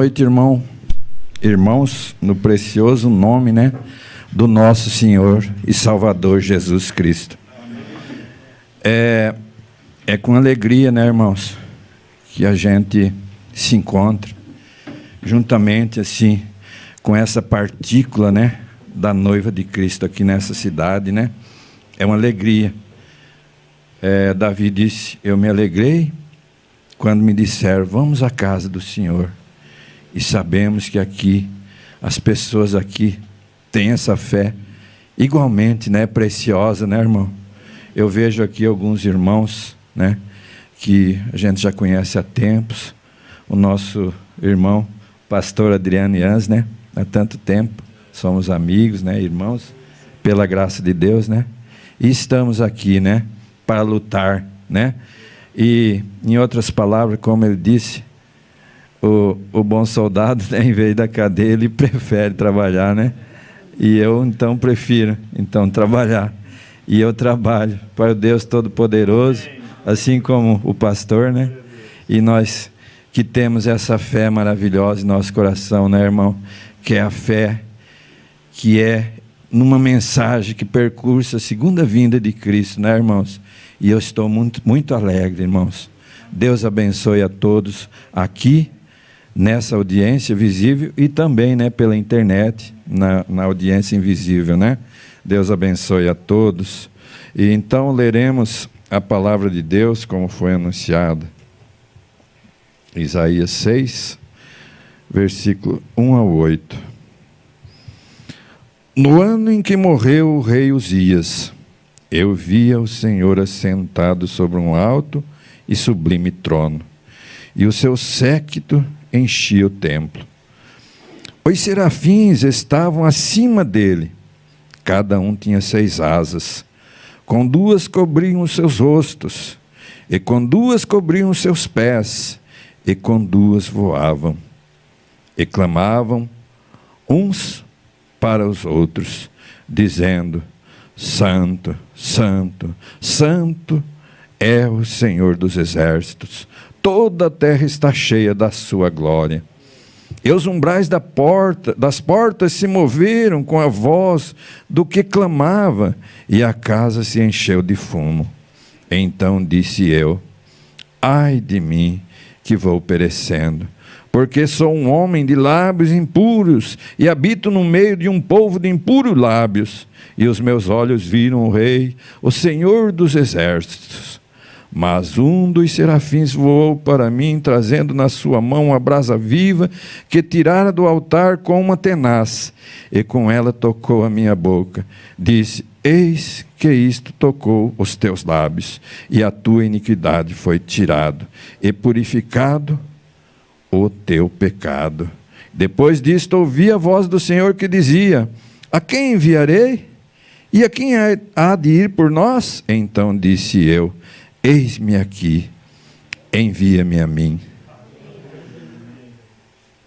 noite, irmãos, no precioso nome, do nosso Senhor e Salvador Jesus Cristo. É com alegria, irmãos, que a gente se encontra juntamente assim com essa partícula, da noiva de Cristo aqui nessa cidade, É uma alegria. Davi disse: eu me alegrei quando me disseram, vamos à casa do Senhor. E sabemos que aqui, as pessoas aqui têm essa fé igualmente, preciosa, irmão? Eu vejo aqui alguns irmãos, que a gente já conhece há tempos. O nosso irmão, pastor Adriano Yans, há tanto tempo. Somos amigos, irmãos, pela graça de Deus, E estamos aqui, para lutar, E, em outras palavras, como ele disse, o bom soldado, em vez da cadeia, ele prefere trabalhar, E eu, então, prefiro, trabalhar. E eu trabalho para o Deus Todo-Poderoso, assim como o pastor, E nós que temos essa fé maravilhosa em nosso coração, irmão? Que é a fé que é numa mensagem que percursa a segunda vinda de Cristo, irmãos? E eu estou muito, muito alegre, irmãos. Deus abençoe a todos aqui, nessa audiência visível, e também, pela internet, na audiência invisível, Deus abençoe a todos. E então leremos a palavra de Deus, como foi anunciada. Isaías 6, versículo 1 a 8. No ano em que morreu o rei Uzias, eu via o Senhor assentado sobre um alto e sublime trono, e o seu séquito enchia o templo. Os serafins estavam acima dele, cada um tinha 6 asas, com 2 cobriam os seus rostos, e com 2 cobriam os seus pés, e com 2 voavam, e clamavam uns para os outros, dizendo: Santo, Santo, Santo é o Senhor dos exércitos, toda a terra está cheia da sua glória. E os umbrais das portas se moveram com a voz do que clamava, e a casa se encheu de fumo. Então disse eu: ai de mim, que vou perecendo, porque sou um homem de lábios impuros, e habito no meio de um povo de impuros lábios, e os meus olhos viram o Rei, o Senhor dos exércitos. Mas um dos serafins voou para mim, trazendo na sua mão uma brasa viva, que tirara do altar com uma tenaz, e com ela tocou a minha boca. Disse: eis que isto tocou os teus lábios, e a tua iniquidade foi tirado, e purificado o teu pecado. Depois disto ouvi a voz do Senhor que dizia: a quem enviarei? E a quem há de ir por nós? Então disse eu: eis-me aqui, envia-me a mim.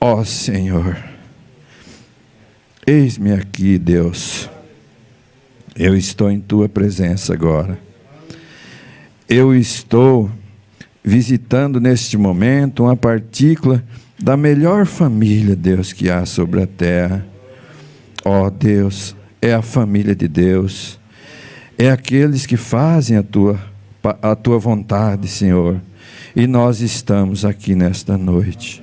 Ó Senhor, eis-me aqui, Deus. Eu estou em tua presença agora. Eu estou visitando neste momento uma partícula da melhor família, Deus, que há sobre a terra. Ó Deus, é a família de Deus, é aqueles que fazem a tua vontade, Senhor, e nós estamos aqui nesta noite.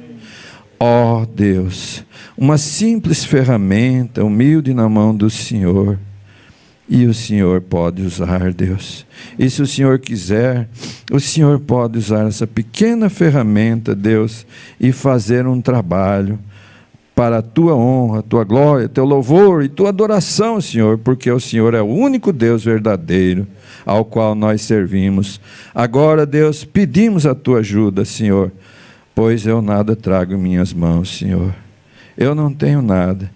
Ó Deus, uma simples ferramenta, humilde na mão do Senhor, e o Senhor pode usar, Deus. E se o Senhor quiser, o Senhor pode usar essa pequena ferramenta, Deus, e fazer um trabalho para a tua honra, a tua glória, teu louvor e tua adoração, Senhor, porque o Senhor é o único Deus verdadeiro ao qual nós servimos. Agora, Deus, pedimos a tua ajuda, Senhor, pois eu nada trago em minhas mãos, Senhor. Eu não tenho nada,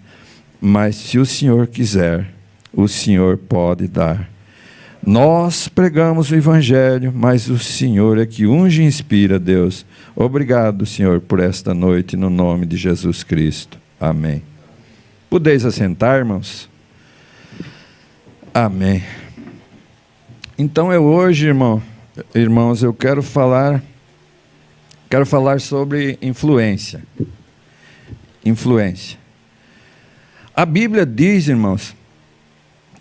mas se o Senhor quiser, o Senhor pode dar. Nós pregamos o Evangelho, mas o Senhor é que unge e inspira, Deus. Obrigado, Senhor, por esta noite, no nome de Jesus Cristo. Amém. Podeis assentar, irmãos? Amém. Então, hoje, irmãos, eu quero falar sobre influência. influência. A Bíblia diz, irmãos,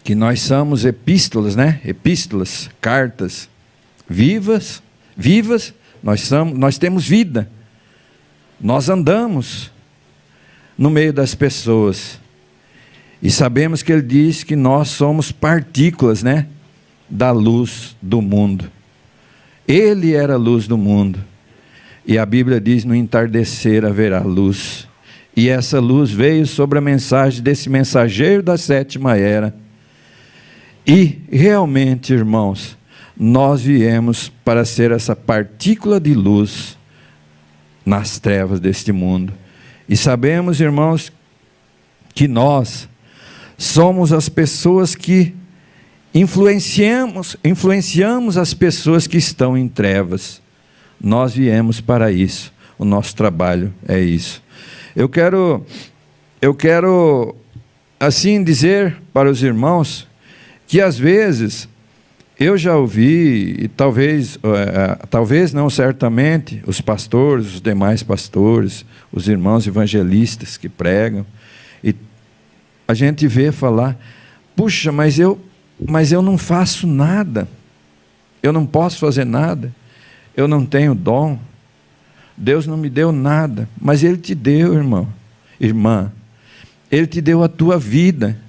que nós somos epístolas, né? Epístolas, cartas vivas, nós temos vida. Nós andamos no meio das pessoas. E sabemos que ele diz que nós somos partículas, né, da luz do mundo. Ele era a luz do mundo. E a Bíblia diz: no entardecer haverá luz. E essa luz veio sobre a mensagem desse mensageiro da sétima era. E realmente, irmãos, nós viemos para ser essa partícula de luz nas trevas deste mundo. E sabemos, irmãos, que nós somos as pessoas que influenciamos as pessoas que estão em trevas. Nós viemos para isso. O nosso trabalho é isso. Eu quero assim dizer para os irmãos que às vezes eu já ouvi, e talvez não, certamente, os pastores, os demais pastores, os irmãos evangelistas que pregam, e a gente vê falar: puxa, mas eu não faço nada, eu não posso fazer nada, eu não tenho dom, Deus não me deu nada. Mas Ele te deu, irmão, irmã, Ele te deu a tua vida.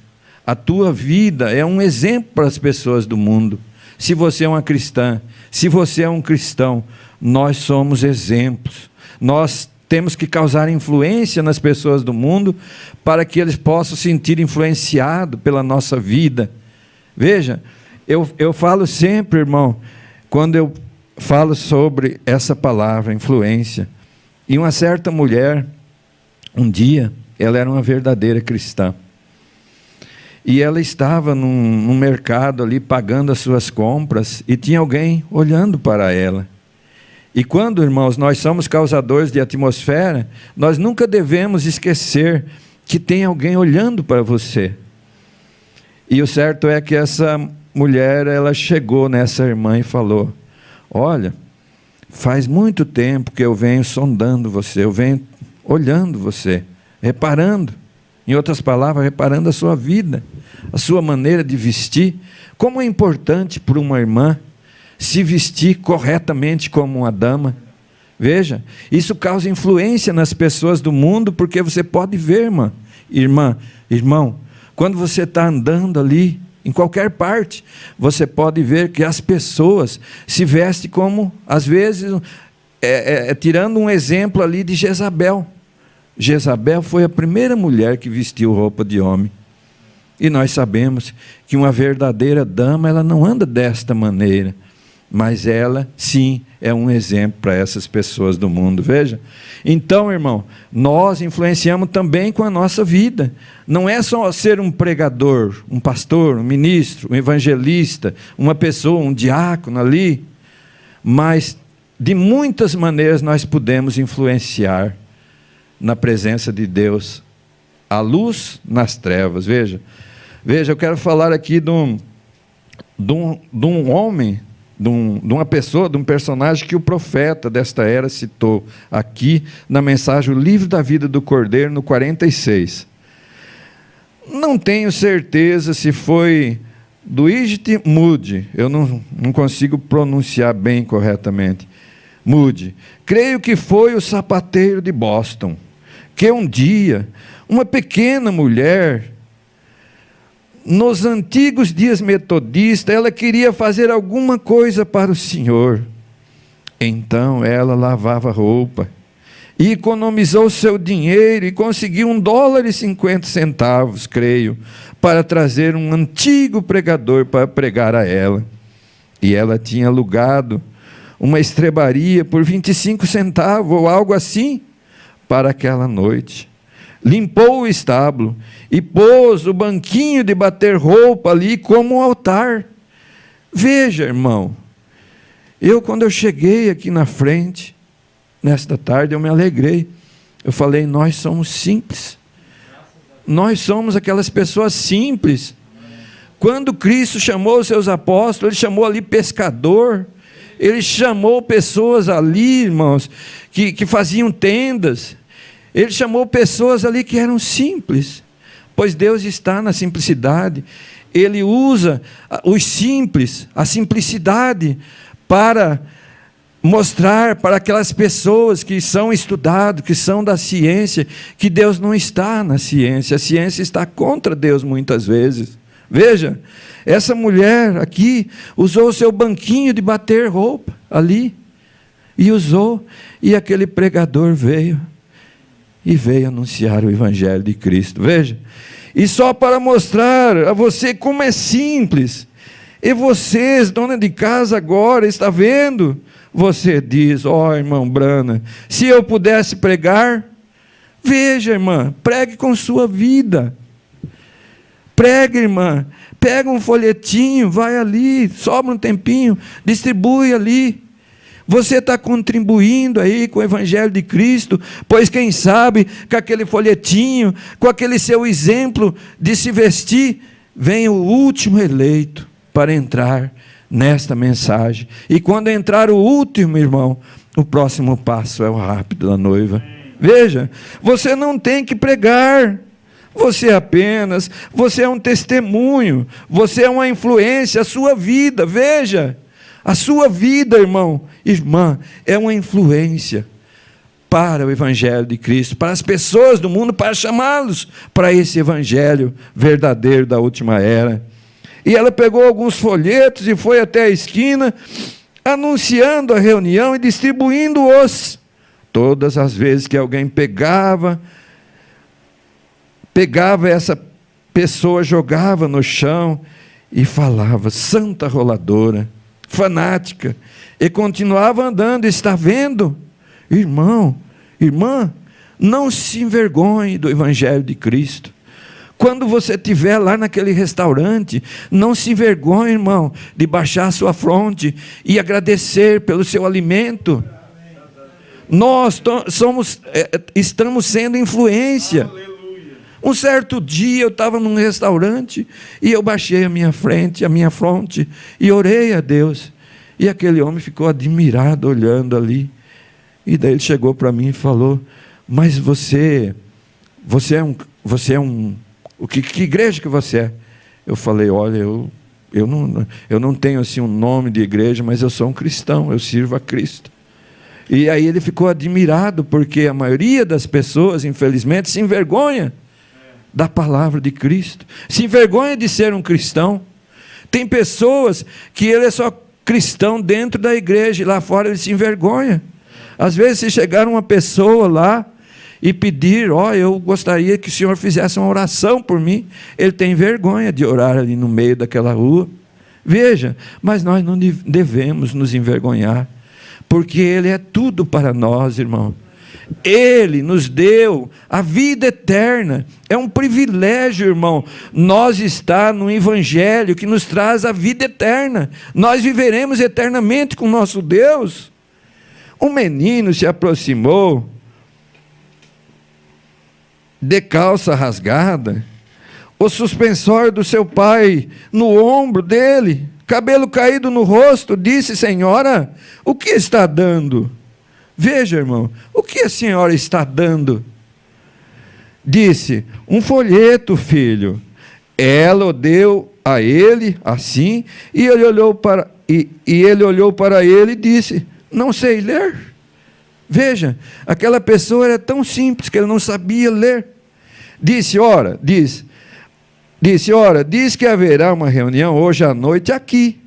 A tua vida é um exemplo para as pessoas do mundo. Se você é uma cristã, se você é um cristão, nós somos exemplos. Nós temos que causar influência nas pessoas do mundo para que eles possam se sentir influenciados pela nossa vida. Veja, eu falo sempre, irmão, quando eu falo sobre essa palavra, influência, e uma certa mulher, um dia, ela era uma verdadeira cristã, e ela estava num mercado ali, pagando as suas compras, e tinha alguém olhando para ela. E quando, irmãos, nós somos causadores de atmosfera, nós nunca devemos esquecer que tem alguém olhando para você. E o certo é que essa mulher, ela chegou nessa irmã e falou: olha, faz muito tempo que eu venho sondando você, eu venho olhando você, reparando, em outras palavras, reparando a sua vida, a sua maneira de vestir. Como é importante para uma irmã se vestir corretamente como uma dama. Veja, isso causa influência nas pessoas do mundo, porque você pode ver, irmão, quando você está andando ali, em qualquer parte, você pode ver que as pessoas se vestem como, às vezes, tirando um exemplo ali de Jezabel. Jezabel foi a primeira mulher que vestiu roupa de homem. E nós sabemos que uma verdadeira dama, ela não anda desta maneira. Mas ela, sim, é um exemplo para essas pessoas do mundo. Veja. Então, irmão, nós influenciamos também com a nossa vida. Não é só ser um pregador, um pastor, um ministro, um evangelista, uma pessoa, um diácono ali. Mas, de muitas maneiras, nós podemos influenciar na presença de Deus, a luz nas trevas. Veja, eu quero falar aqui de um homem, de uma pessoa, de um personagem que o profeta desta era citou aqui na mensagem O Livro da Vida do Cordeiro, no 46. Não tenho certeza se foi Dwight Moody, eu não consigo pronunciar bem corretamente. Moody, creio que foi o sapateiro de Boston, que um dia, uma pequena mulher, nos antigos dias metodistas, ela queria fazer alguma coisa para o Senhor. Então ela lavava roupa e economizou seu dinheiro e conseguiu $1,50, creio, para trazer um antigo pregador para pregar a ela. E ela tinha alugado uma estrebaria por 25 centavos ou algo assim para aquela noite. Limpou o estábulo e pôs o banquinho de bater roupa ali como um altar. Veja, irmão, quando eu cheguei aqui na frente, nesta tarde, eu me alegrei. Eu falei: nós somos simples. Nós somos aquelas pessoas simples. Quando Cristo chamou os seus apóstolos, Ele chamou ali pescador, Ele chamou pessoas ali, irmãos, que faziam tendas. Ele chamou pessoas ali que eram simples, pois Deus está na simplicidade. Ele usa os simples, a simplicidade, para mostrar para aquelas pessoas que são estudadas, que são da ciência, que Deus não está na ciência. A ciência está contra Deus muitas vezes. Veja, essa mulher aqui usou o seu banquinho de bater roupa ali, e usou, e aquele pregador veio anunciar o Evangelho de Cristo. Veja, e só para mostrar a você como é simples, e vocês, dona de casa, agora, está vendo? Você diz, irmão Brana, se eu pudesse pregar, veja, irmã, pregue com sua vida. Pregue, irmã, pega um folhetinho, vai ali, sobra um tempinho, distribui ali. Você está contribuindo aí com o Evangelho de Cristo, pois quem sabe, com aquele folhetinho, com aquele seu exemplo de se vestir, vem o último eleito para entrar nesta mensagem. E quando entrar o último, irmão, o próximo passo é o rápido da noiva. Veja, você não tem que pregar, você é um testemunho, você é uma influência, a sua vida, veja, a sua vida, irmão, irmã, é uma influência para o Evangelho de Cristo, para as pessoas do mundo, para chamá-los para esse Evangelho verdadeiro da última era. E ela pegou alguns folhetos e foi até a esquina, anunciando a reunião e distribuindo-os. Todas as vezes que alguém pegava essa pessoa, jogava no chão e falava, santa roladora, fanática, e continuava andando. Está vendo? Irmão, irmã, não se envergonhe do Evangelho de Cristo. Quando você estiver lá naquele restaurante, não se envergonhe, irmão, de baixar a sua fronte e agradecer pelo seu alimento. Nós estamos sendo influência. Um certo dia eu estava num restaurante e eu baixei a minha fronte e orei a Deus. E aquele homem ficou admirado olhando ali. E daí ele chegou para mim e falou, mas você é um que igreja que você é? Eu falei, olha, eu não tenho assim um nome de igreja, mas eu sou um cristão, eu sirvo a Cristo. E aí ele ficou admirado, porque a maioria das pessoas, infelizmente, se envergonha da palavra de Cristo, se envergonha de ser um cristão. Tem pessoas que ele é só cristão dentro da igreja, e lá fora ele se envergonha. Às vezes, se chegar uma pessoa lá e pedir, eu gostaria que o senhor fizesse uma oração por mim, ele tem vergonha de orar ali no meio daquela rua. Veja, mas nós não devemos nos envergonhar, porque ele é tudo para nós, irmão. Ele nos deu a vida eterna. É um privilégio, irmão, nós estar no Evangelho que nos traz a vida eterna. Nós viveremos eternamente com o nosso Deus. Um menino se aproximou, de calça rasgada, o suspensório do seu pai no ombro dele, cabelo caído no rosto, disse, senhora, o que está dando? Veja, irmão, o que a senhora está dando? Disse, um folheto, filho. Ela o deu a ele, assim, e ele olhou para ele e disse, não sei ler. Veja, aquela pessoa era tão simples que ele não sabia ler. Disse, diz que haverá uma reunião hoje à noite aqui.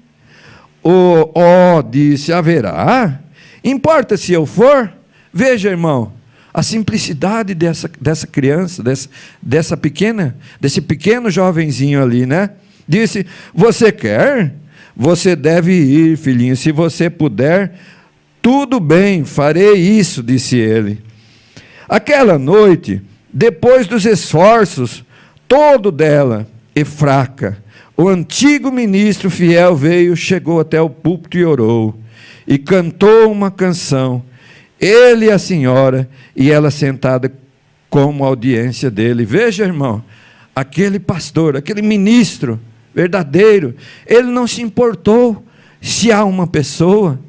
Disse, haverá? Importa se eu for? Veja, irmão, a simplicidade dessa criança, desse pequeno jovenzinho ali, né? Disse, você quer? Você deve ir, filhinho, se você puder. Tudo bem, farei isso, disse ele. Aquela noite, depois dos esforços, todo dela e fraca, o antigo ministro fiel chegou até o púlpito e orou, e cantou uma canção, ele e a senhora, e ela sentada como audiência dele. Veja, irmão, aquele pastor, aquele ministro verdadeiro, ele não se importou se há uma pessoa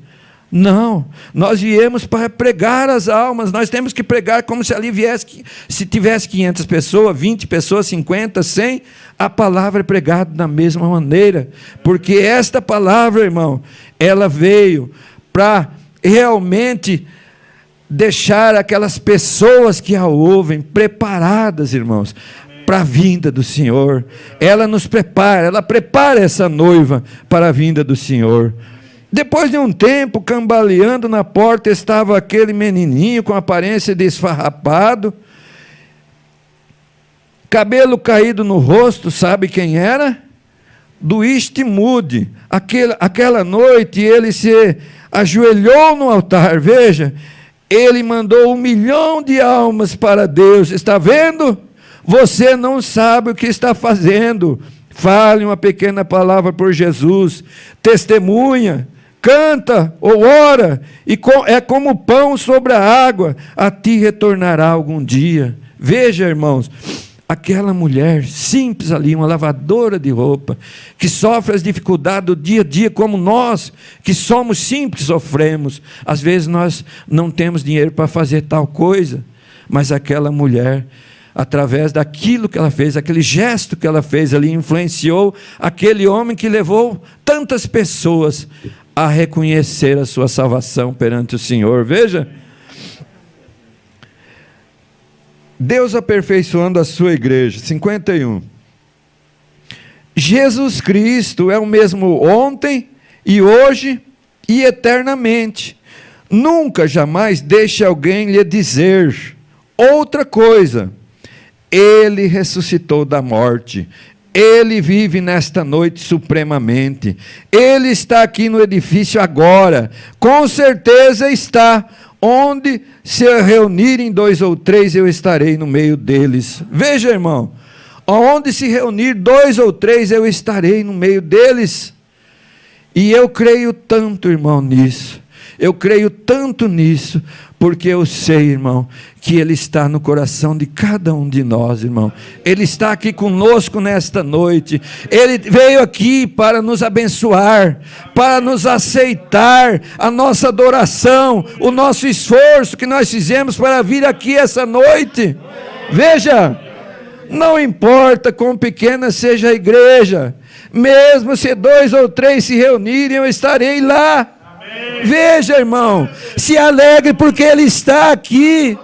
Não, nós viemos para pregar as almas, nós temos que pregar como se ali viesse, se tivesse 500 pessoas, 20 pessoas, 50, 100, a palavra é pregada da mesma maneira, porque esta palavra, irmão, ela veio para realmente deixar aquelas pessoas que a ouvem preparadas, irmãos, para a vinda do Senhor. Ela nos prepara, ela prepara essa noiva para a vinda do Senhor. Depois de um tempo, cambaleando na porta, estava aquele menininho com aparência de esfarrapado, cabelo caído no rosto. Sabe quem era? Do Eastwood. Aquela noite ele se ajoelhou no altar. Veja, ele mandou 1 milhão de almas para Deus. Está vendo? Você não sabe o que está fazendo. Fale uma pequena palavra por Jesus, testemunha, canta ou ora, e é como pão sobre a água, a ti retornará algum dia. Veja, irmãos, aquela mulher simples ali, uma lavadora de roupa, que sofre as dificuldades do dia a dia, como nós, que somos simples, sofremos. Às vezes nós não temos dinheiro para fazer tal coisa, mas aquela mulher, através daquilo que ela fez, aquele gesto que ela fez ali, influenciou aquele homem que levou tantas pessoas a reconhecer a sua salvação perante o Senhor. Veja, Deus aperfeiçoando a sua igreja. 51. Jesus Cristo é o mesmo ontem e hoje e eternamente. Nunca, jamais deixe alguém lhe dizer outra coisa. Ele ressuscitou da morte. Ele vive nesta noite supremamente. Ele está aqui no edifício agora. Com certeza está. Onde se reunirem 2 ou 3, eu estarei no meio deles. Veja, irmão. Onde se reunir 2 ou 3, eu estarei no meio deles. E eu creio tanto, irmão, nisso. Eu creio tanto nisso, porque eu sei, irmão, que Ele está no coração de cada um de nós, irmão. Ele está aqui conosco nesta noite. Ele veio aqui para nos abençoar, para nos aceitar a nossa adoração, o nosso esforço que nós fizemos para vir aqui essa noite. Veja, não importa quão pequena seja a igreja, mesmo se 2 ou 3 se reunirem, eu estarei lá. Veja, irmão, se alegre porque Ele está aqui.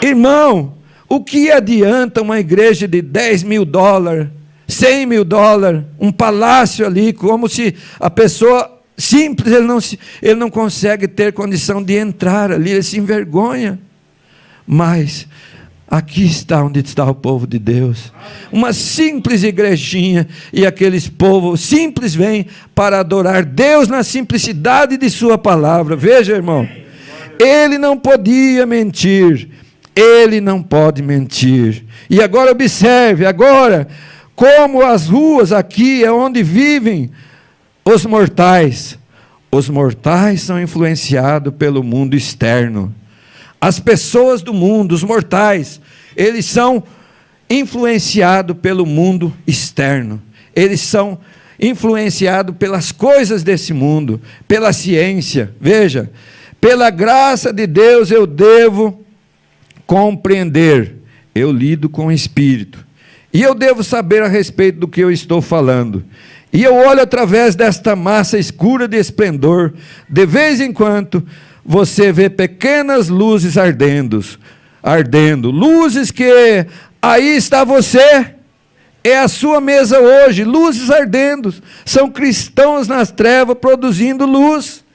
Irmão, o que adianta uma igreja de $10 mil, $100 mil, um palácio ali, como se a pessoa simples, ele não consegue ter condição de entrar ali, ele se envergonha. Mas aqui está onde está o povo de Deus, uma simples igrejinha, e aqueles povos simples vêm para adorar Deus na simplicidade de sua palavra. Veja, irmão, Ele não podia mentir, Ele não pode mentir. E agora observe, agora, como as ruas aqui é onde vivem os mortais. Os mortais são influenciados pelo mundo externo. As pessoas do mundo, os mortais, eles são influenciados pelo mundo externo. Eles são influenciados pelas coisas desse mundo, pela ciência. Veja, pela graça de Deus eu devo compreender. Eu lido com o Espírito. E eu devo saber a respeito do que eu estou falando. E eu olho através desta massa escura de esplendor. De vez em quando, você vê pequenas luzes ardendo, luzes que aí está você, é a sua mesa hoje, luzes ardendo, são cristãos nas trevas produzindo luz.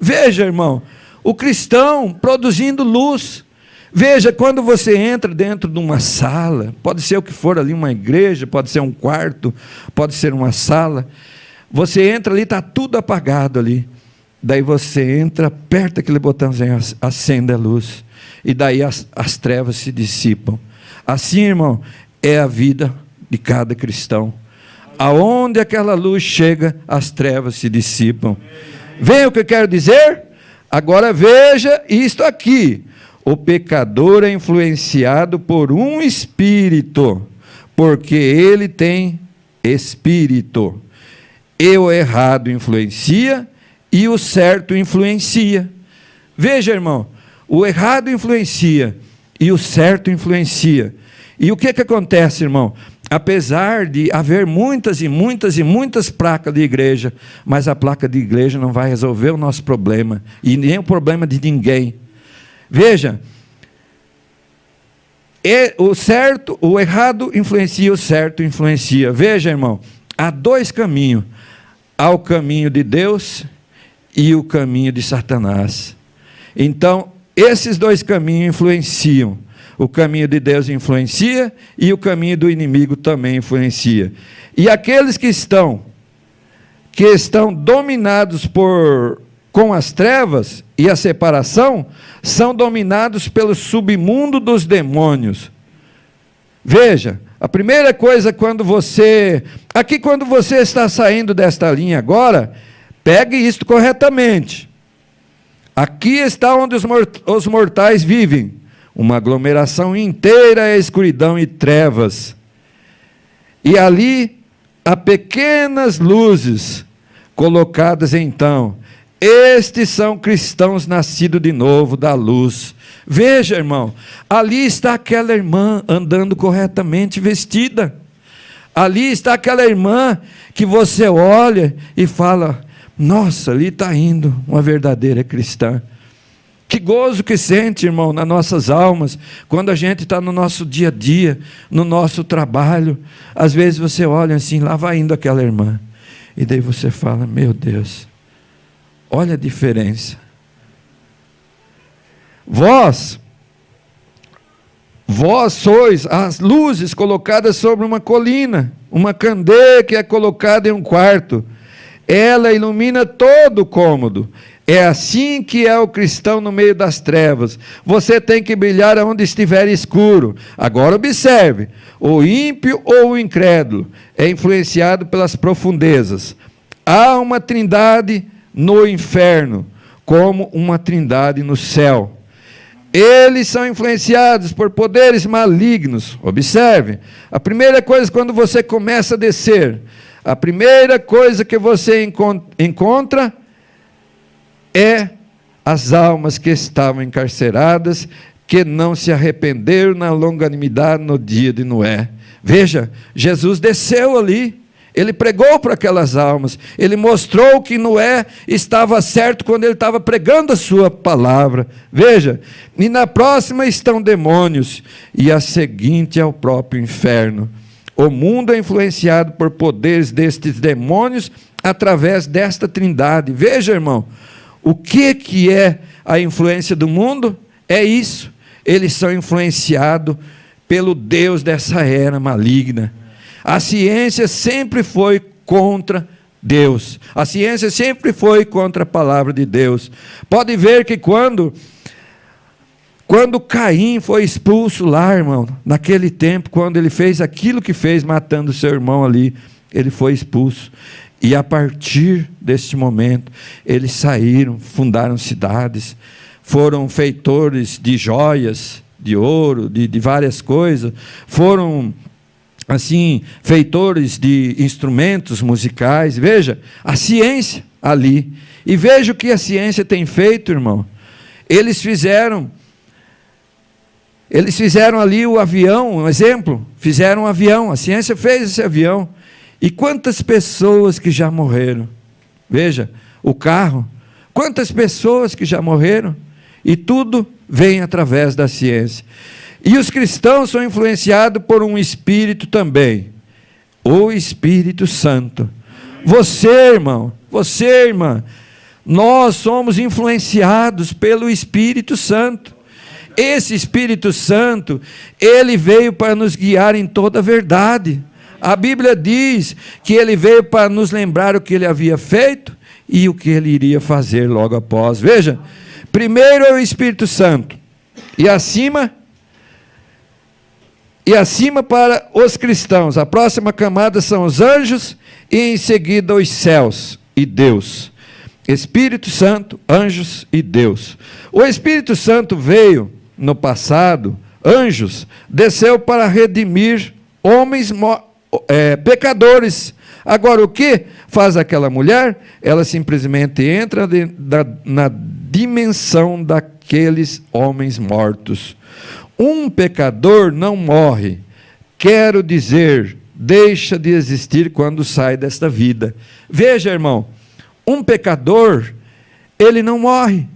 Veja, irmão, o cristão produzindo luz. Veja, quando você entra dentro de uma sala, pode ser o que for ali, uma igreja, pode ser um quarto, pode ser uma sala, você entra ali, está tudo apagado ali. Daí você entra, aperta aquele botãozinho, acende a luz. E daí as trevas se dissipam. Assim, irmão, é a vida de cada cristão. Aonde aquela luz chega, as trevas se dissipam. Vê o que eu quero dizer? Agora veja isto aqui. O pecador é influenciado por um espírito, porque ele tem espírito. E o errado influencia, e o certo influencia. Veja, irmão, o errado influencia e o certo influencia. E o que acontece, irmão? Apesar de haver muitas placas de igreja, mas a placa de igreja não vai resolver o nosso problema, e nem o problema de ninguém. Veja, o errado influencia, o certo influencia. Veja, irmão, há dois caminhos: há o caminho de Deus e o caminho de Satanás. Então, esses dois caminhos influenciam. O caminho de Deus influencia e o caminho do inimigo também influencia. E aqueles que estão dominados com as trevas e a separação, são dominados pelo submundo dos demônios. Veja, a primeira coisa, quando você está saindo desta linha agora, pegue isto corretamente. Aqui está onde os mortais vivem. Uma aglomeração inteira é escuridão e trevas. E ali há pequenas luzes colocadas então. Estes são cristãos nascidos de novo da luz. Veja, irmão, ali está aquela irmã andando corretamente vestida. Ali está aquela irmã que você olha e fala: nossa, ali está indo uma verdadeira cristã. Que gozo que sente, irmão, nas nossas almas, quando a gente está no nosso dia a dia, no nosso trabalho. Às vezes você olha assim, lá vai indo aquela irmã, e daí você fala: meu Deus, olha a diferença. Vós sois as luzes colocadas sobre uma colina, uma candeia que é colocada em um quarto, ela ilumina todo o cômodo. É assim que é o cristão no meio das trevas. Você tem que brilhar onde estiver escuro. Agora observe: o ímpio ou o incrédulo é influenciado pelas profundezas. Há uma trindade no inferno, como uma trindade no céu. Eles são influenciados por poderes malignos. Observe, a primeira coisa, quando você começa a descer, a primeira coisa que você encontra é as almas que estavam encarceradas, que não se arrependeram na longanimidade no dia de Noé. Veja, Jesus desceu ali, ele pregou para aquelas almas, ele mostrou que Noé estava certo quando ele estava pregando a sua palavra. Veja, e na próxima estão demônios, e a seguinte é o próprio inferno. O mundo é influenciado por poderes destes demônios através desta trindade. Veja, irmão, o que é a influência do mundo? É isso. Eles são influenciados pelo Deus dessa era maligna. A ciência sempre foi contra Deus. A ciência sempre foi contra a palavra de Deus. Pode ver que quando Caim foi expulso lá, irmão, naquele tempo, quando ele fez aquilo que fez, matando seu irmão ali, ele foi expulso. E a partir deste momento, eles saíram, fundaram cidades, foram feitores de joias, de ouro, de várias coisas, foram, assim, feitores de instrumentos musicais. Veja, a ciência ali. E veja o que a ciência tem feito, irmão. Eles fizeram ali o avião, um exemplo, fizeram um avião, a ciência fez esse avião. E quantas pessoas que já morreram? Veja, o carro, quantas pessoas que já morreram? E tudo vem através da ciência. E os cristãos são influenciados por um espírito também, o Espírito Santo. Você, irmão, você, irmã, nós somos influenciados pelo Espírito Santo. Esse Espírito Santo, ele veio para nos guiar em toda a verdade. A Bíblia diz que ele veio para nos lembrar o que ele havia feito e o que ele iria fazer logo após. Veja, primeiro é o Espírito Santo, e acima para os cristãos. A próxima camada são os anjos, e em seguida os céus e Deus. Espírito Santo, anjos e Deus. O Espírito Santo veio pecadores. Agora, o que faz aquela mulher? Ela simplesmente entra na dimensão daqueles homens mortos. Um pecador não morre, quero dizer, deixa de existir quando sai desta vida. Veja, irmão, um pecador, ele não morre,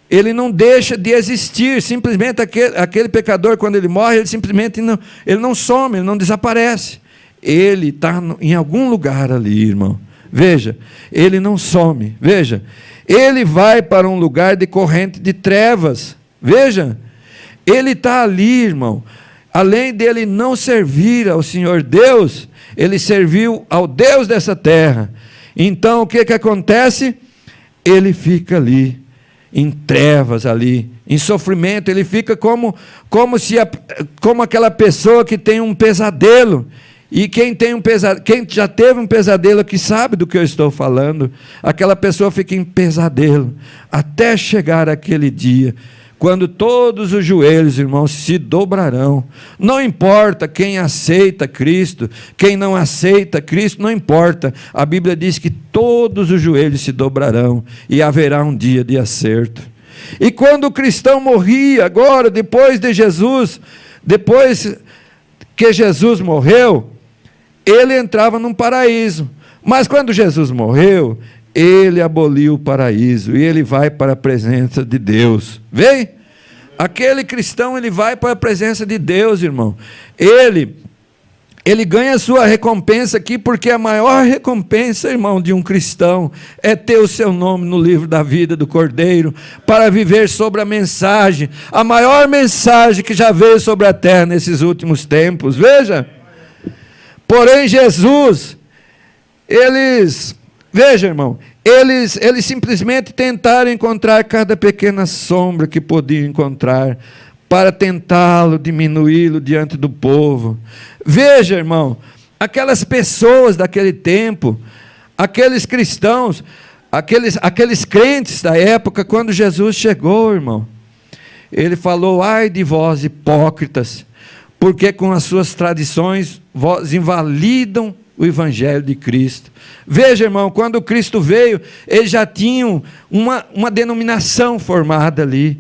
ele não deixa de existir. Simplesmente aquele pecador, quando ele morre, ele simplesmente ele não some, ele não desaparece. Ele está em algum lugar ali, irmão. Veja, ele não some. Veja, ele vai para um lugar de corrente de trevas. Veja, ele está ali, irmão. Além dele não servir ao Senhor Deus, ele serviu ao Deus dessa terra. Então, o que acontece? Ele fica ali, em trevas ali, em sofrimento. Ele fica como aquela pessoa que tem um pesadelo. E quem já teve um pesadelo aqui sabe do que eu estou falando. Aquela pessoa fica em pesadelo até chegar aquele dia quando todos os joelhos, irmãos, se dobrarão. Não importa quem aceita Cristo, quem não aceita Cristo, não importa. A Bíblia diz que todos os joelhos se dobrarão e haverá um dia de acerto. E quando o cristão morria, agora, depois de Jesus, depois que Jesus morreu, ele entrava num paraíso. Mas quando Jesus morreu, ele aboliu o paraíso e ele vai para a presença de Deus. Vem? Aquele cristão, ele vai para a presença de Deus, irmão. Ele ganha a sua recompensa aqui, porque a maior recompensa, irmão, de um cristão é ter o seu nome no livro da vida do Cordeiro, para viver sobre a mensagem, a maior mensagem que já veio sobre a terra nesses últimos tempos. Veja. Porém, Jesus, veja, irmão, eles simplesmente tentaram encontrar cada pequena sombra que podiam encontrar, para tentá-lo, diminuí-lo diante do povo. Veja, irmão, aquelas pessoas daquele tempo, aqueles cristãos, aqueles crentes da época, quando Jesus chegou, irmão, ele falou: ai de vós hipócritas, porque com as suas tradições vós invalidam o Evangelho de Cristo. Veja, irmão, quando Cristo veio, eles já tinham uma denominação formada ali,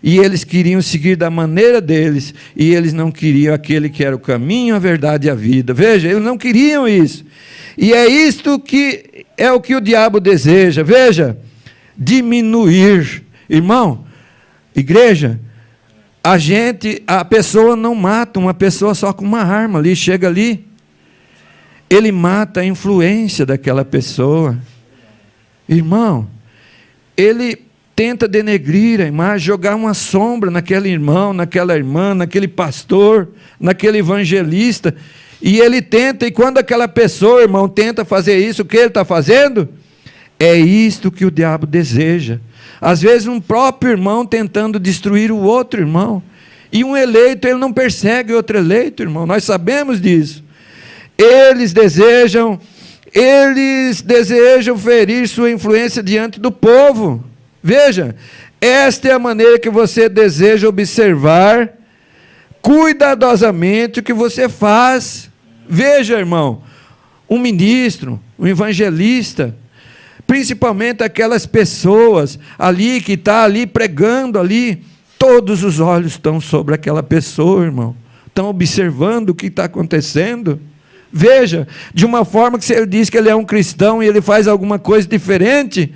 e eles queriam seguir da maneira deles, e eles não queriam aquele que era o caminho, a verdade e a vida. Veja, eles não queriam isso, e é isto que é o que o diabo deseja. Veja, diminuir. Irmão, igreja, a pessoa não mata uma pessoa só com uma arma ali, chega ali, ele mata a influência daquela pessoa. Irmão, ele tenta denegrir a imagem, jogar uma sombra naquele irmão, naquela irmã, naquele pastor, naquele evangelista, e ele tenta, e quando aquela pessoa, irmão, tenta fazer isso, o que ele está fazendo? É isto que o diabo deseja. Às vezes um próprio irmão tentando destruir o outro irmão, e um eleito, ele não persegue outro eleito, irmão, nós sabemos disso. Eles desejam ferir sua influência diante do povo. Veja, esta é a maneira que você deseja observar cuidadosamente o que você faz. Veja, irmão, um ministro, um evangelista, principalmente aquelas pessoas ali que estão ali pregando ali, todos os olhos estão sobre aquela pessoa, irmão, estão observando o que está acontecendo. Veja, de uma forma que se ele diz que ele é um cristão e ele faz alguma coisa diferente,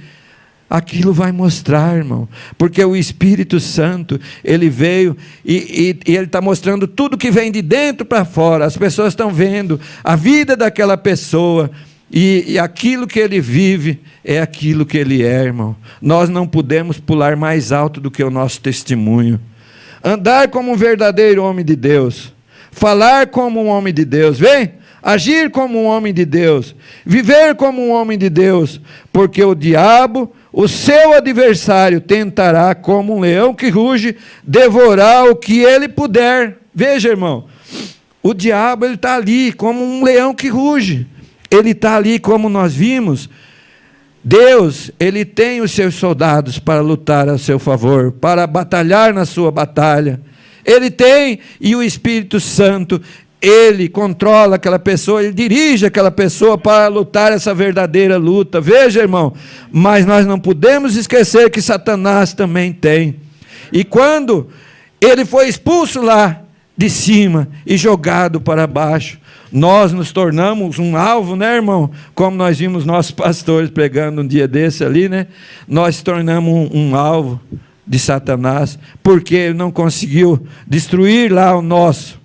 aquilo vai mostrar, irmão, porque o Espírito Santo, ele veio e ele está mostrando tudo que vem de dentro para fora. As pessoas estão vendo a vida daquela pessoa, e aquilo que ele vive é aquilo que ele é, irmão. Nós não podemos pular mais alto do que o nosso testemunho. Andar como um verdadeiro homem de Deus, falar como um homem de Deus, vem? Agir como um homem de Deus, viver como um homem de Deus, porque o diabo, o seu adversário, tentará como um leão que ruge, devorar o que ele puder. Veja, irmão, o diabo, ele está ali como um leão que ruge, ele está ali como nós vimos. Deus, ele tem os seus soldados para lutar a seu favor, para batalhar na sua batalha, ele tem, e o Espírito Santo, Ele controla aquela pessoa, ele dirige aquela pessoa para lutar essa verdadeira luta. Veja, irmão, mas nós não podemos esquecer que Satanás também tem. E quando ele foi expulso lá de cima e jogado para baixo, nós nos tornamos um alvo, né, irmão? Como nós vimos nossos pastores pregando um dia desse ali, né? Nós tornamos um alvo de Satanás, porque ele não conseguiu destruir lá o nosso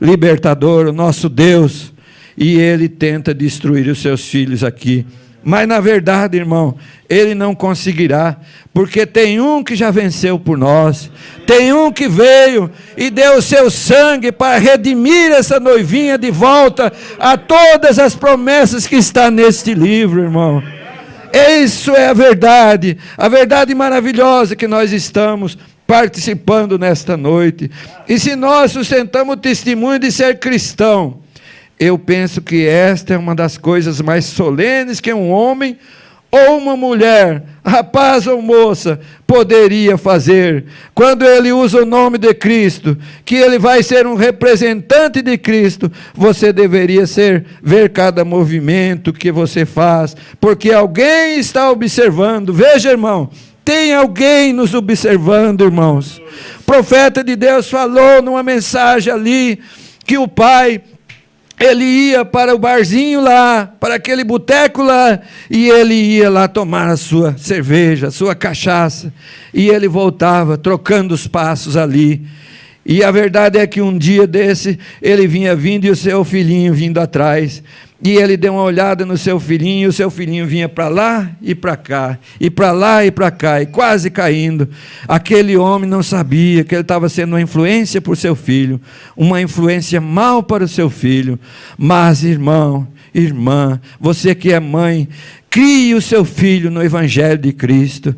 libertador, o nosso Deus, e ele tenta destruir os seus filhos aqui. Mas na verdade, irmão, ele não conseguirá, porque tem um que já venceu por nós, tem um que veio e deu o seu sangue para redimir essa noivinha de volta a todas as promessas que está neste livro, irmão. Isso é a verdade maravilhosa que nós estamos participando nesta noite. E se nós sustentamos o testemunho de ser cristão, eu penso que esta é uma das coisas mais solenes que um homem ou uma mulher, rapaz ou moça, poderia fazer. Quando ele usa o nome de Cristo, que ele vai ser um representante de Cristo, você deveria ver cada movimento que você faz, porque alguém está observando. Veja, irmão, tem alguém nos observando, irmãos. O profeta de Deus falou numa mensagem ali, que o pai, ele ia para o barzinho lá, para aquele boteco lá, e ele ia lá tomar a sua cerveja, a sua cachaça, e ele voltava, trocando os passos ali. E a verdade é que um dia desse, ele vinha vindo e o seu filhinho vindo atrás. E ele deu uma olhada no seu filhinho, e o seu filhinho vinha para lá e para cá, e para lá e para cá, e quase caindo. Aquele homem não sabia que ele estava sendo uma influência para o seu filho, uma influência mal para o seu filho. Mas, irmão, irmã, você que é mãe, crie o seu filho no Evangelho de Cristo.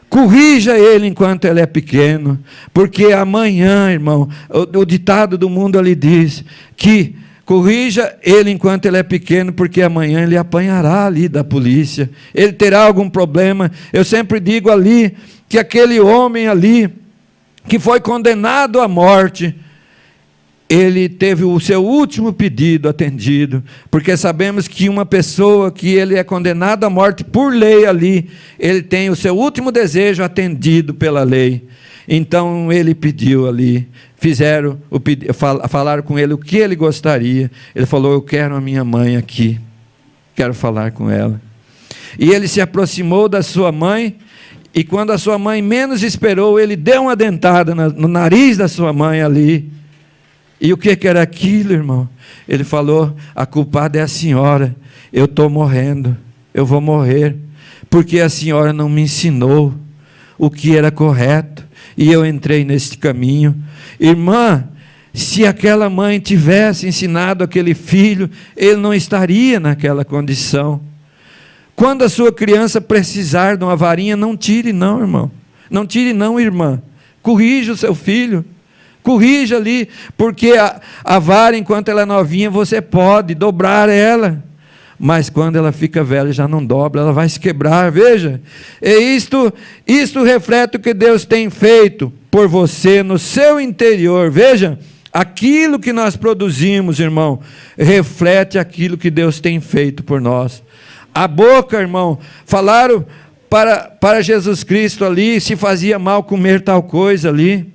Corrija ele enquanto ele é pequeno, porque amanhã, irmão, o ditado do mundo ali diz que corrija ele enquanto ele é pequeno, porque amanhã ele apanhará ali da polícia, ele terá algum problema. Eu sempre digo ali, que aquele homem ali, que foi condenado à morte, ele teve o seu último pedido atendido, porque sabemos que uma pessoa que ele é condenado à morte por lei ali, ele tem o seu último desejo atendido pela lei. Então ele pediu ali, falaram com ele o que ele gostaria. Ele falou: eu quero a minha mãe aqui, quero falar com ela. E ele se aproximou da sua mãe, e quando a sua mãe menos esperou, ele deu uma dentada no nariz da sua mãe ali. E o que era aquilo, irmão? Ele falou: a culpada é a senhora, eu estou morrendo, eu vou morrer, porque a senhora não me ensinou o que era correto, e eu entrei neste caminho. Irmã, se aquela mãe tivesse ensinado aquele filho, ele não estaria naquela condição. Quando a sua criança precisar de uma varinha, não tire não, irmão, não tire não, irmã, corrija o seu filho. Corrija ali, porque a vara, enquanto ela é novinha, você pode dobrar ela, mas quando ela fica velha, já não dobra, ela vai se quebrar. Veja, e isto reflete o que Deus tem feito por você no seu interior. Veja, aquilo que nós produzimos, irmão, reflete aquilo que Deus tem feito por nós. A boca, irmão, falaram para Jesus Cristo ali, se fazia mal comer tal coisa ali,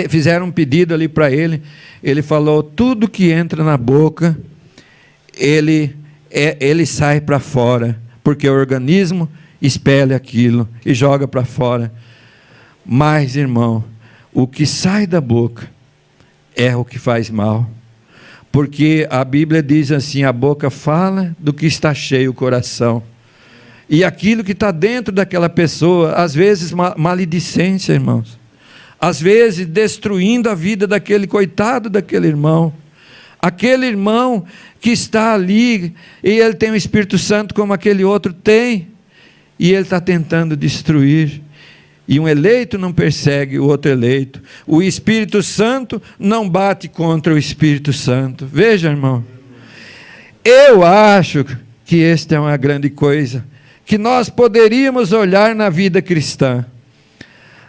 fizeram um pedido ali para ele. Ele falou: tudo que entra na boca, ele sai para fora, porque o organismo expele aquilo e joga para fora. Mas, irmão, o que sai da boca é o que faz mal, porque a Bíblia diz assim: a boca fala do que está cheio o coração, e aquilo que está dentro daquela pessoa, às vezes maledicência, irmãos, às vezes destruindo a vida daquele coitado daquele irmão, aquele irmão que está ali, e ele tem o Espírito Santo como aquele outro tem, e ele está tentando destruir. E um eleito não persegue o outro eleito, o Espírito Santo não bate contra o Espírito Santo. Veja, irmão, eu acho que esta é uma grande coisa, que nós poderíamos olhar na vida cristã.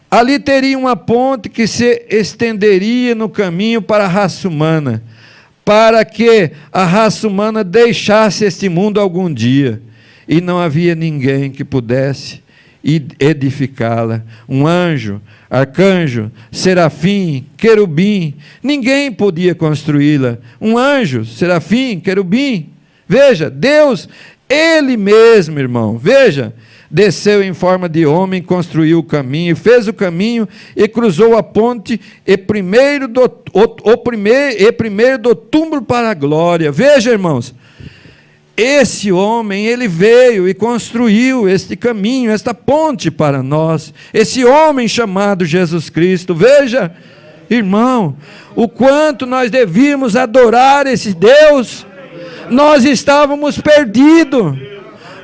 Ali teria uma ponte que se estenderia no caminho para a raça humana, para que a raça humana deixasse este mundo algum dia, e não havia ninguém que pudesse edificá-la. Um anjo, arcanjo, serafim, querubim, ninguém podia construí-la. Um anjo, serafim, querubim, veja, Deus, Ele mesmo, irmão, veja, desceu em forma de homem, construiu o caminho, fez o caminho e cruzou a ponte, e primeiro do túmulo para a glória. Veja, irmãos, esse homem, ele veio e construiu este caminho, esta ponte para nós, esse homem chamado Jesus Cristo. Veja, irmão, o quanto nós devíamos adorar esse Deus. Nós estávamos perdidos,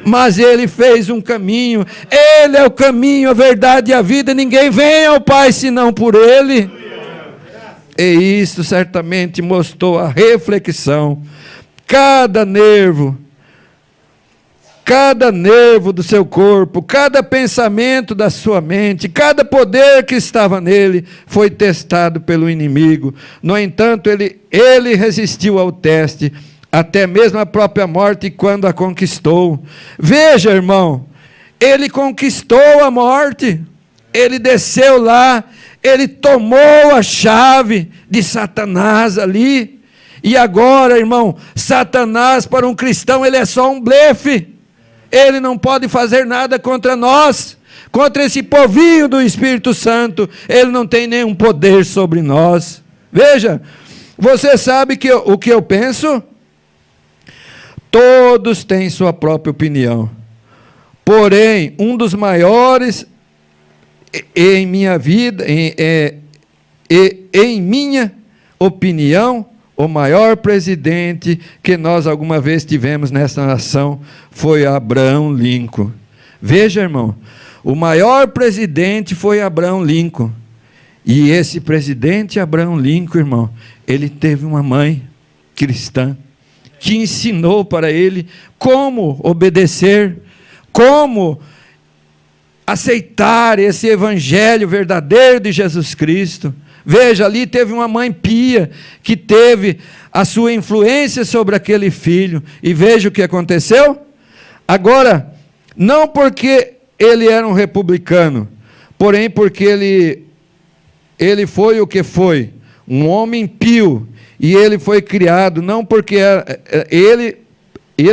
mas Ele fez um caminho. Ele é o caminho, a verdade e a vida. Ninguém vem ao Pai senão por Ele. E isso certamente mostrou a reflexão. Cada nervo do seu corpo, cada pensamento da sua mente, cada poder que estava nele foi testado pelo inimigo. No entanto, ele resistiu ao teste, até mesmo a própria morte, quando a conquistou. Veja, irmão, ele conquistou a morte, ele desceu lá, ele tomou a chave de Satanás ali, e agora, irmão, Satanás para um cristão, ele é só um blefe, ele não pode fazer nada contra nós, contra esse povinho do Espírito Santo, ele não tem nenhum poder sobre nós. Veja, você sabe o que eu penso? Todos têm sua própria opinião, porém, um dos maiores em minha vida, em minha opinião, o maior presidente que nós alguma vez tivemos nessa nação foi Abraham Lincoln. Veja, irmão, o maior presidente foi Abraham Lincoln, e esse presidente Abraham Lincoln, irmão, ele teve uma mãe cristã, que ensinou para ele como obedecer, como aceitar esse evangelho verdadeiro de Jesus Cristo. Veja, ali teve uma mãe pia, que teve a sua influência sobre aquele filho, e veja o que aconteceu. Agora, não porque ele era um republicano, porém porque ele foi o que foi, um homem pio, e ele foi criado, não porque ele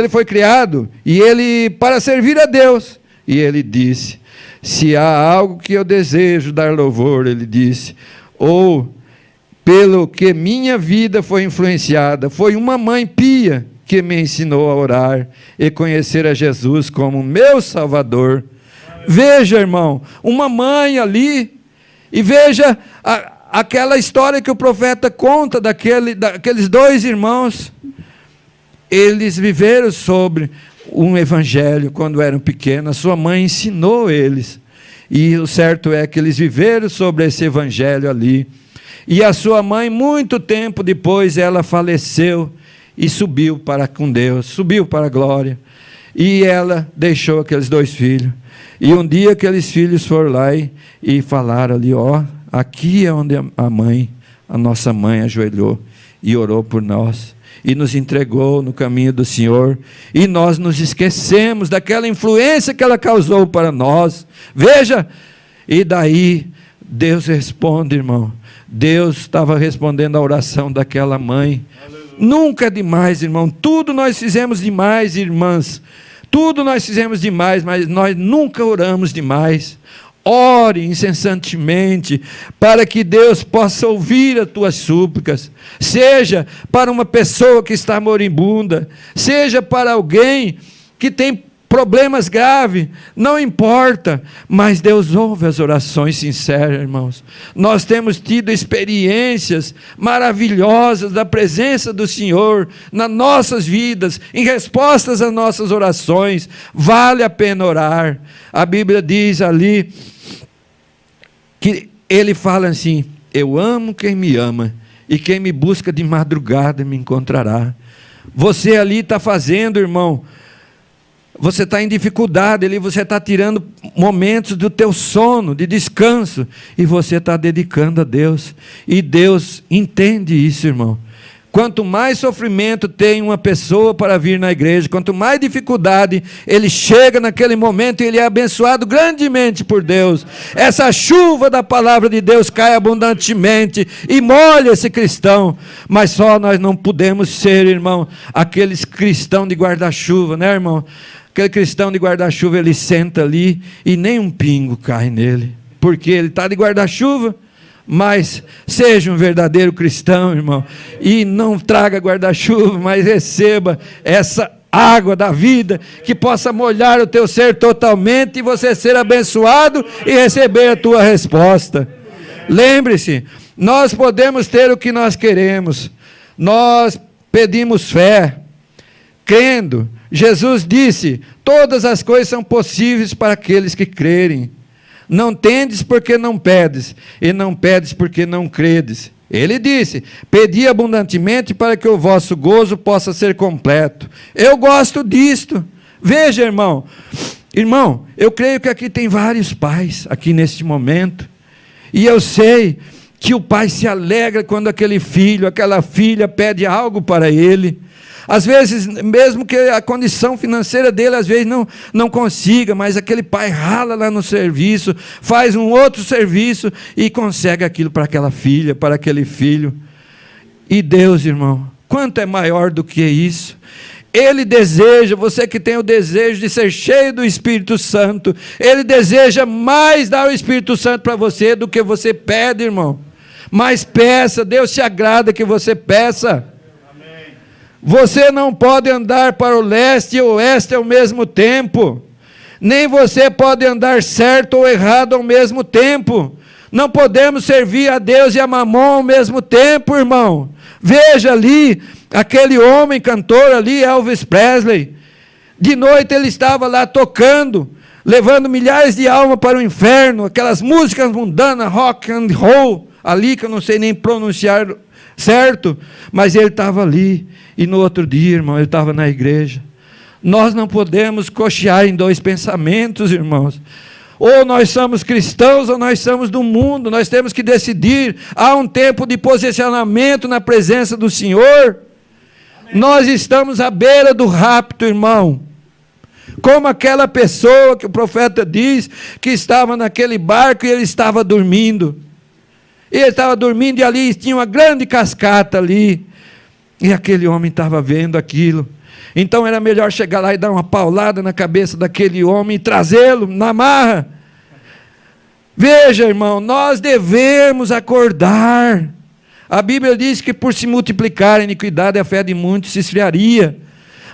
foi criado, e ele para servir a Deus, e ele disse, se há algo que eu desejo dar louvor, ele disse, ou pelo que minha vida foi influenciada, foi uma mãe pia que me ensinou a orar e conhecer a Jesus como meu Salvador. Veja, irmão, uma mãe ali, e veja aquela história que o profeta conta daqueles dois irmãos. Eles viveram sobre um evangelho quando eram pequenos, a sua mãe ensinou eles, e o certo é que eles viveram sobre esse evangelho ali, e a sua mãe, muito tempo depois, ela faleceu, e subiu para com Deus, subiu para a glória, e ela deixou aqueles dois filhos, e um dia aqueles filhos foram lá e falaram ali, aqui é onde a nossa mãe ajoelhou, e orou por nós, e nos entregou no caminho do Senhor, e nós nos esquecemos daquela influência que ela causou para nós. Veja, e daí Deus responde, irmão, Deus estava respondendo a oração daquela mãe. Aleluia. Nunca é demais, irmão, tudo nós fizemos demais, irmãs, tudo nós fizemos demais, mas nós nunca oramos demais. Ore incessantemente, para que Deus possa ouvir as tuas súplicas, seja para uma pessoa que está moribunda, seja para alguém que tem problemas graves, não importa, mas Deus ouve as orações sinceras, irmãos. Nós temos tido experiências maravilhosas da presença do Senhor nas nossas vidas, em respostas às nossas orações. Vale a pena orar. A Bíblia diz ali, que ele fala assim, eu amo quem me ama, e quem me busca de madrugada me encontrará. Você ali está fazendo, irmão, Você está em dificuldade ali, você está tirando momentos do teu sono, de descanso, e você está dedicando a Deus. E Deus entende isso, irmão. Quanto mais sofrimento tem uma pessoa para vir na igreja, quanto mais dificuldade, ele chega naquele momento e ele é abençoado grandemente por Deus. Essa chuva da palavra de Deus cai abundantemente e molha esse cristão. Mas só nós não podemos ser, irmão, aqueles cristãos de guarda-chuva, né, irmão? Aquele cristão de guarda-chuva, ele senta ali e nem um pingo cai nele, porque ele está de guarda-chuva. Mas seja um verdadeiro cristão, irmão, e não traga guarda-chuva, mas receba essa água da vida, que possa molhar o teu ser totalmente, e você ser abençoado e receber a tua resposta. Lembre-se, nós podemos ter o que nós queremos, nós pedimos fé, crendo. Jesus disse: todas as coisas são possíveis para aqueles que crerem. Não tendes porque não pedes, e não pedes porque não credes. Ele disse: pedi abundantemente para que o vosso gozo possa ser completo. Eu gosto disto. Veja, irmão, eu creio que aqui tem vários pais, aqui neste momento, e eu sei que o pai se alegra quando aquele filho, aquela filha pede algo para ele. Às vezes, mesmo que a condição financeira dele, às vezes não consiga, mas aquele pai rala lá no serviço, faz um outro serviço e consegue aquilo para aquela filha, para aquele filho. E Deus, irmão, quanto é maior do que isso? Ele deseja, você que tem o desejo de ser cheio do Espírito Santo, Ele deseja mais dar o Espírito Santo para você do que você pede, irmão. Mas peça, Deus se agrada que você peça. Você não pode andar para o leste e o oeste ao mesmo tempo. Nem você pode andar certo ou errado ao mesmo tempo. Não podemos servir a Deus e a Mamon ao mesmo tempo, irmão. Veja ali, aquele homem cantor ali, Elvis Presley. De noite ele estava lá tocando, levando milhares de almas para o inferno. Aquelas músicas mundanas, rock and roll, ali que eu não sei nem pronunciar certo, mas ele estava ali, e no outro dia, irmão, ele estava na igreja. Nós não podemos cochear em dois pensamentos, irmãos. Ou nós somos cristãos ou nós somos do mundo. Nós temos que decidir. Há um tempo de posicionamento na presença do Senhor. Amém. Nós estamos à beira do rapto, irmão. Como aquela pessoa que o profeta diz que estava naquele barco e ele estava dormindo. Ele estava dormindo e ali tinha uma grande cascata ali. E aquele homem estava vendo aquilo. Então era melhor chegar lá e dar uma paulada na cabeça daquele homem e trazê-lo na marra. Veja, irmão, nós devemos acordar. A Bíblia diz que por se multiplicar a iniquidade, a fé de muitos se esfriaria.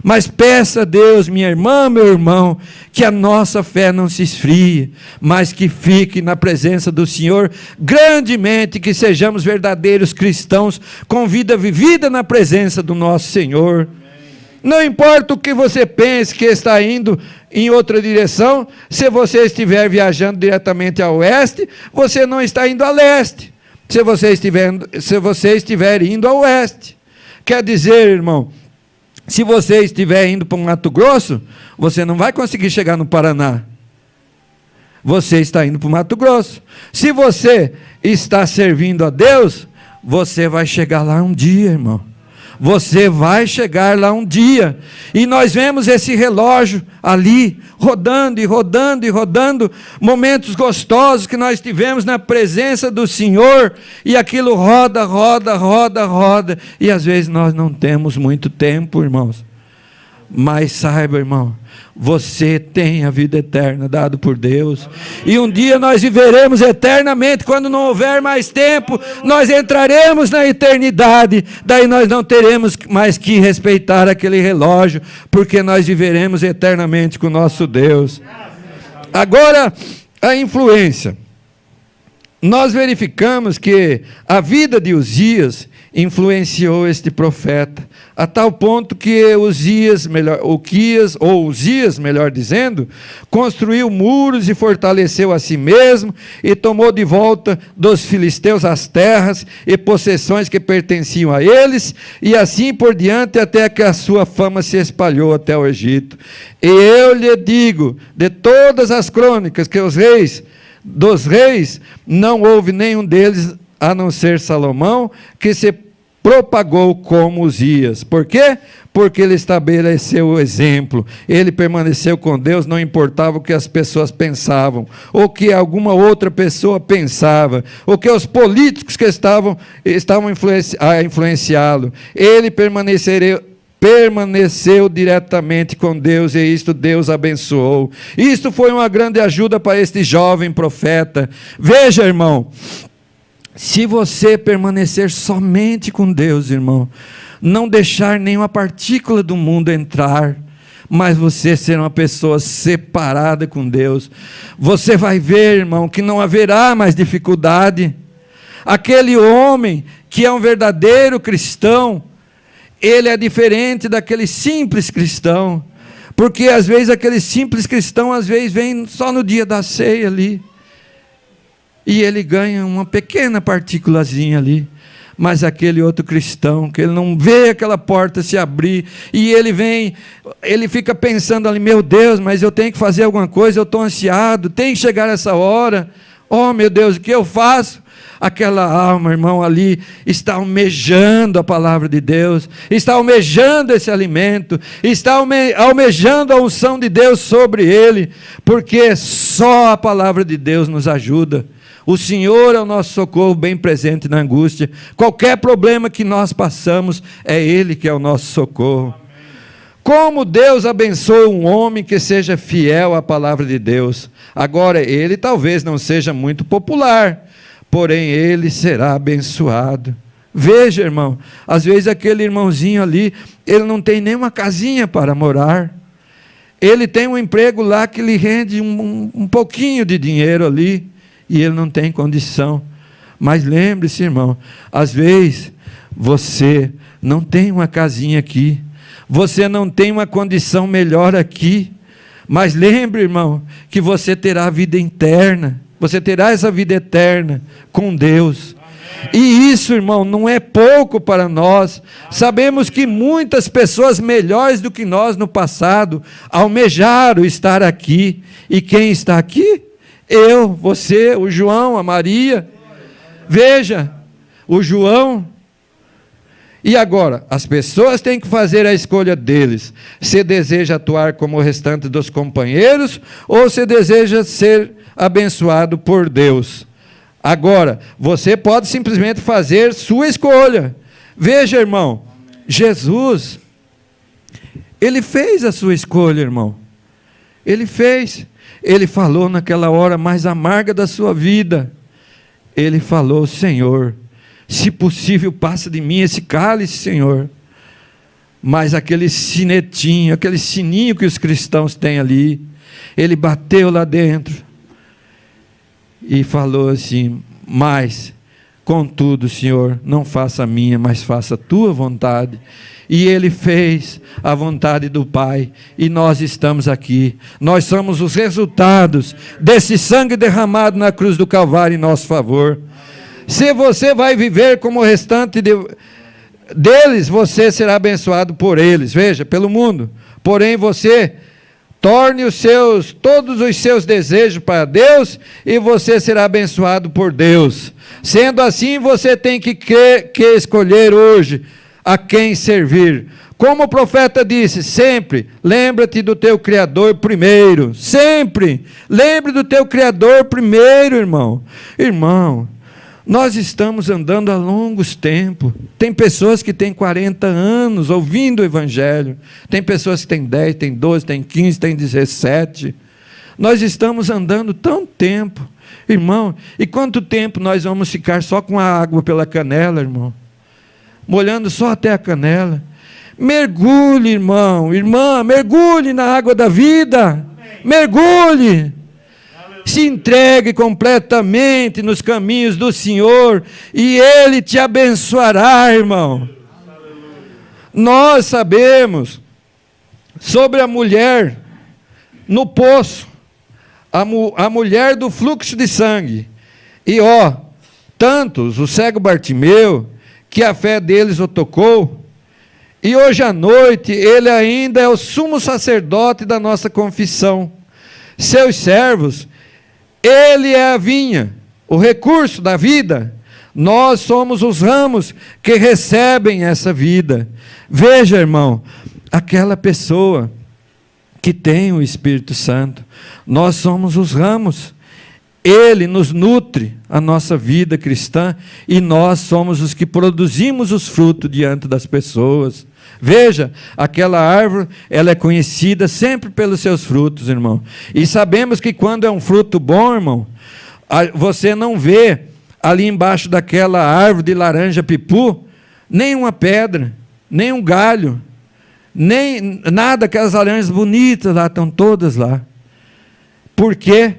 Mas peça a Deus, minha irmã, meu irmão, que a nossa fé não se esfrie, mas que fique na presença do Senhor grandemente, que sejamos verdadeiros cristãos com vida vivida na presença do nosso Senhor. Não importa o que você pense que está indo em outra direção, se você estiver viajando diretamente a oeste, você não está indo a leste, se você estiver indo a oeste. Quer dizer, irmão, se você estiver indo para o Mato Grosso, você não vai conseguir chegar no Paraná. Você está indo para o Mato Grosso. Se você está servindo a Deus, você vai chegar lá um dia, irmão. Você vai chegar lá um dia. E nós vemos esse relógio ali, rodando e rodando e rodando, momentos gostosos que nós tivemos na presença do Senhor, e aquilo roda, roda, roda, roda, e às vezes nós não temos muito tempo, irmãos. Mas saiba, irmão, você tem a vida eterna dada por Deus. E um dia nós viveremos eternamente. Quando não houver mais tempo, nós entraremos na eternidade. Daí nós não teremos mais que respeitar aquele relógio, porque nós viveremos eternamente com o nosso Deus. Agora, a influência. nós verificamos que a vida de Uzias influenciou este profeta, a tal ponto que Uzias, melhor dizendo, construiu muros e fortaleceu a si mesmo, e tomou de volta dos filisteus as terras e possessões que pertenciam a eles, e assim por diante, até que a sua fama se espalhou até o Egito. E eu lhe digo, de todas as crônicas que dos reis, não houve nenhum deles, a não ser Salomão, que se propagou como Uzias. Por quê? Porque ele estabeleceu o exemplo. Ele permaneceu com Deus, não importava o que as pessoas pensavam, ou que alguma outra pessoa pensava, ou que os políticos que estavam a influenciá-lo. Ele permaneceu diretamente com Deus, e isto Deus abençoou. Isto foi uma grande ajuda para este jovem profeta. Veja, irmão, se você permanecer somente com Deus, irmão, não deixar nenhuma partícula do mundo entrar, mas você ser uma pessoa separada com Deus, você vai ver, irmão, que não haverá mais dificuldade. Aquele homem que é um verdadeiro cristão, ele é diferente daquele simples cristão, porque às vezes aquele simples cristão, às vezes vem só no dia da ceia ali, e ele ganha uma pequena partículazinha ali, mas aquele outro cristão, que ele não vê aquela porta se abrir, e ele fica pensando ali, meu Deus, mas eu tenho que fazer alguma coisa, eu estou ansiado, tem que chegar essa hora, oh meu Deus, o que eu faço? Aquela alma, irmão, ali está almejando a palavra de Deus, está almejando esse alimento, está almejando a unção de Deus sobre ele, porque só a palavra de Deus nos ajuda. O Senhor é o nosso socorro bem presente na angústia. Qualquer problema que nós passamos, é Ele que é o nosso socorro. Como Deus abençoa um homem que seja fiel à palavra de Deus. Agora, ele talvez não seja muito popular, porém ele será abençoado. Veja, irmão, às vezes aquele irmãozinho ali, ele não tem nem uma casinha para morar. Ele tem um emprego lá que lhe rende um pouquinho de dinheiro ali, e ele não tem condição. Mas lembre-se, irmão, às vezes você não tem uma casinha aqui, você não tem uma condição melhor aqui, mas lembre, irmão, que você terá a vida interna, você terá essa vida eterna com Deus. E isso, irmão, não é pouco para nós. Sabemos que muitas pessoas melhores do que nós no passado almejaram estar aqui. E quem está aqui? Eu, você, o João, a Maria. Veja, o João. E agora, as pessoas têm que fazer a escolha deles. Se deseja atuar como o restante dos companheiros, ou se deseja ser abençoado por Deus. Agora, você pode simplesmente fazer sua escolha. Veja, irmão, Jesus, Ele fez a sua escolha, irmão. Ele fez. Ele falou naquela hora mais amarga da sua vida. Ele falou, Senhor, se possível, passa de mim esse cálice, Senhor. Mas aquele sinetinho, aquele sininho que os cristãos têm ali, ele bateu lá dentro e falou assim, mas, contudo, Senhor, não faça a minha, mas faça a tua vontade. E ele fez a vontade do Pai, e nós estamos aqui. Nós somos os resultados desse sangue derramado na cruz do Calvário em nosso favor. Se você vai viver como o restante deles, você será abençoado por eles, veja, pelo mundo. Porém, você torne todos os seus desejos para Deus, e você será abençoado por Deus. Sendo assim, você tem que escolher hoje a quem servir. Como o profeta disse, sempre lembra-te do teu Criador primeiro. Sempre lembre do teu Criador primeiro, irmão. Irmão, nós estamos andando há longos tempos. Tem pessoas que têm 40 anos ouvindo o Evangelho. Tem pessoas que têm 10, têm 12, têm 15, têm 17. Nós estamos andando tão tempo, irmão. E quanto tempo nós vamos ficar só com a água pela canela, irmão? Molhando só até a canela. Mergulhe, irmão, irmã, mergulhe na água da vida. Mergulhe. Se Se entregue completamente nos caminhos do Senhor e Ele te abençoará, irmão. Nós sabemos sobre a mulher no poço, a mulher do fluxo de sangue. E tantos, o cego Bartimeu, que a fé deles o tocou, e hoje à noite ele ainda é o sumo sacerdote da nossa confissão. Seus servos, ele é a vinha, o recurso da vida. Nós somos os ramos que recebem essa vida. Veja, irmão, aquela pessoa que tem o Espírito Santo, nós somos os ramos. Ele nos nutre a nossa vida cristã e nós somos os que produzimos os frutos diante das pessoas. Veja, aquela árvore, ela é conhecida sempre pelos seus frutos, irmão. E sabemos que quando é um fruto bom, irmão, você não vê ali embaixo daquela árvore de laranja pipu, nem uma pedra, nem um galho, nem nada, aquelas laranjas bonitas lá, estão todas lá. Por quê?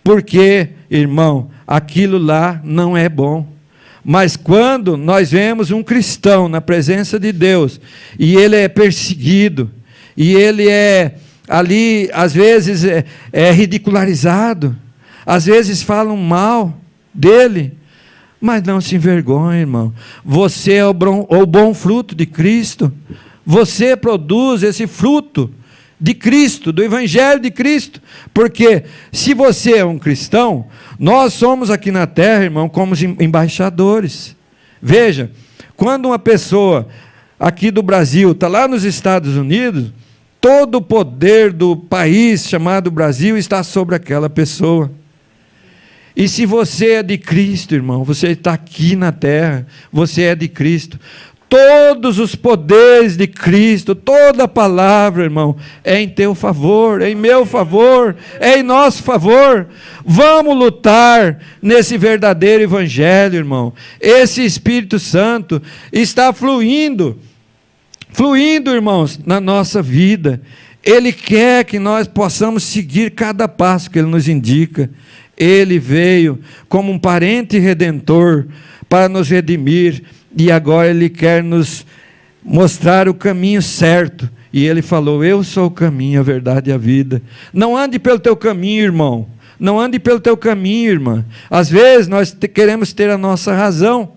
Porque, irmão, aquilo lá não é bom. Mas quando nós vemos um cristão na presença de Deus, e ele é perseguido, e ele é ali, às vezes, é ridicularizado, às vezes falam mal dele, mas não se envergonhe, irmão. Você é o bom fruto de Cristo. Você produz esse fruto de Cristo, do Evangelho de Cristo, porque se você é um cristão, nós somos aqui na terra, irmão, como embaixadores. Veja, quando uma pessoa aqui do Brasil está lá nos Estados Unidos, todo o poder do país chamado Brasil está sobre aquela pessoa. E se você é de Cristo, irmão, você está aqui na terra, você é de Cristo. Todos os poderes de Cristo, toda a palavra, irmão, é em teu favor, é em meu favor, é em nosso favor. Vamos lutar nesse verdadeiro evangelho, irmão. Esse Espírito Santo está fluindo, irmãos, na nossa vida. Ele quer que nós possamos seguir cada passo que Ele nos indica. Ele veio como um parente redentor para nos redimir. E agora Ele quer nos mostrar o caminho certo. E Ele falou, eu sou o caminho, a verdade e a vida. Não ande pelo teu caminho, irmão. Não ande pelo teu caminho, irmã. Às vezes nós queremos ter a nossa razão.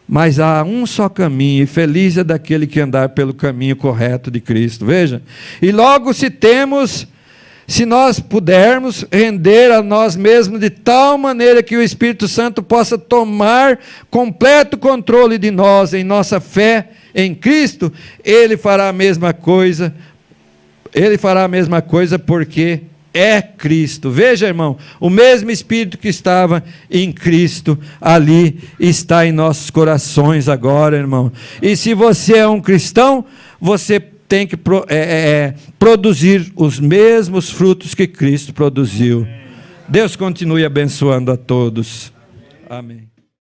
Mas há um só caminho, e feliz é daquele que andar pelo caminho correto de Cristo. Veja. E logo se nós pudermos render a nós mesmos de tal maneira que o Espírito Santo possa tomar completo controle de nós, em nossa fé em Cristo, Ele fará a mesma coisa. Ele fará a mesma coisa porque é Cristo. Veja, irmão, o mesmo Espírito que estava em Cristo, ali está em nossos corações agora, irmão. E se você é um cristão, você tem que produzir os mesmos frutos que Cristo produziu. Deus continue abençoando a todos. Amém.